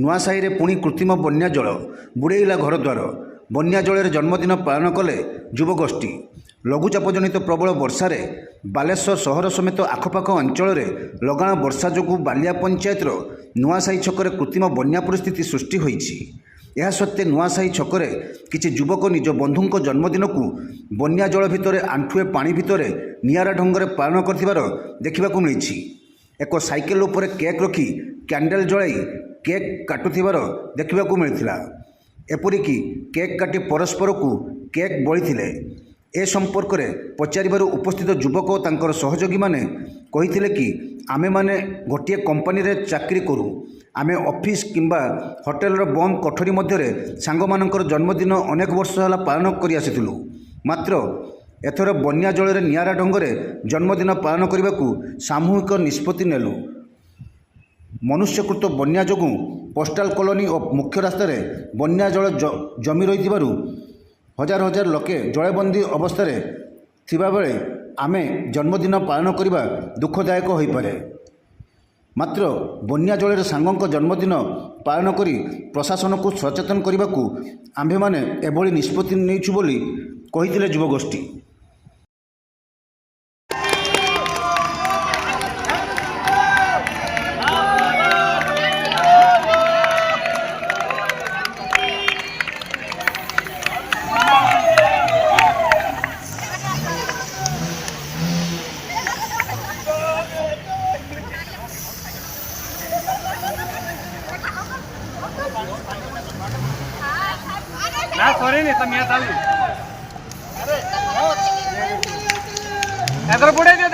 ନୂଆସାହିରେ ପୁଣି କୃତ୍ରିମ ବନ୍ୟା ଜଳ ବୁଡ଼େଇଲା ଘରଦ୍ୱାର। ବନ୍ୟା ଜଳରେ ଜନ୍ମଦିନ ପାଳନ କଲେ ଯୁବଗୋଷ୍ଠୀ। ଲଘୁଚାପଜନିତ ପ୍ରବଳ ବର୍ଷାରେ ବାଲେଶ୍ୱର ସହର ସମେତ ଆଖପାଖ ଅଞ୍ଚଳରେ ଲଗାଣ ବର୍ଷା ଯୋଗୁଁ ବାଲିଆ ପଞ୍ଚାୟତର ନୂଆସାହି ଛକରେ କୃତ୍ରିମ ବନ୍ୟା ପରିସ୍ଥିତି ସୃଷ୍ଟି ହୋଇଛି। ଏହା ସତ୍ତ୍ୱେ ନୂଆସାହି ଛକରେ କିଛି ଯୁବକ ନିଜ ବନ୍ଧୁଙ୍କ ଜନ୍ମଦିନକୁ ବନ୍ୟା ଜଳ ଭିତରେ ଆଣ୍ଠୁଏ ପାଣି ଭିତରେ ନିଆରା ଢଙ୍ଗରେ ପାଳନ କରିଥିବାର ଦେଖିବାକୁ ମିଳିଛି। ଏକ ସାଇକେଲ ଉପରେ କେକ୍ ରଖି କ୍ୟାଣ୍ଡେଲ ଜଳାଇ କେକ୍ କାଟୁଥିବାର ଦେଖିବାକୁ ମିଳିଥିଲା। ଏପରିକି କେକ୍ କାଟି ପରସ୍ପରକୁ କେକ୍ ବୋଳିଥିଲେ। ଏ ସମ୍ପର୍କରେ ପଚାରିବାରୁ ଉପସ୍ଥିତ ଯୁବକ ଓ ତାଙ୍କର ସହଯୋଗୀମାନେ କହିଥିଲେ କି ଆମେମାନେ ଗୋଟିଏ କମ୍ପାନୀରେ ଚାକିରି କରୁ। ଆମେ ଅଫିସ କିମ୍ବା ହୋଟେଲର ବନ୍ଦ କୋଠରୀ ମଧ୍ୟରେ ସାଙ୍ଗମାନଙ୍କର ଜନ୍ମଦିନ ଅନେକ ବର୍ଷ ହେଲା ପାଳନ କରି ଆସିଥିଲୁ। ମାତ୍ର ଏଥର ବନ୍ୟା ଜଳରେ ନିଆରା ଢଙ୍ଗରେ ଜନ୍ମଦିନ ପାଳନ କରିବାକୁ ସାମୂହିକ ନିଷ୍ପତ୍ତି ନେଲୁ। ମନୁଷ୍ୟକୃତ ବନ୍ୟା ଯୋଗୁଁ ପୋଷ୍ଟାଲ କଲୋନୀ ଓ ମୁଖ୍ୟ ରାସ୍ତାରେ ବନ୍ୟା ଜଳ ଜମି ରହିଥିବାରୁ ହଜାର ହଜାର ଲୋକେ ଜଳବନ୍ଦୀ ଅବସ୍ଥାରେ ଥିବାବେଳେ ଆମେ ଜନ୍ମଦିନ ପାଳନ କରିବା ଦୁଃଖଦାୟକ ହୋଇପାରେ। ମାତ୍ର ବନ୍ୟା ଜଳରେ ସାଙ୍ଗଙ୍କ ଜନ୍ମଦିନ ପାଳନ କରି ପ୍ରଶାସନକୁ ସଚେତନ କରିବାକୁ ଆମ୍ଭେମାନେ ଏଭଳି ନିଷ୍ପତ୍ତି ନେଇଛୁ ବୋଲି କହିଥିଲେ ଯୁବଗୋଷ୍ଠୀ। ना सॉरी नहीं तमिया चालू एतर पुढे दे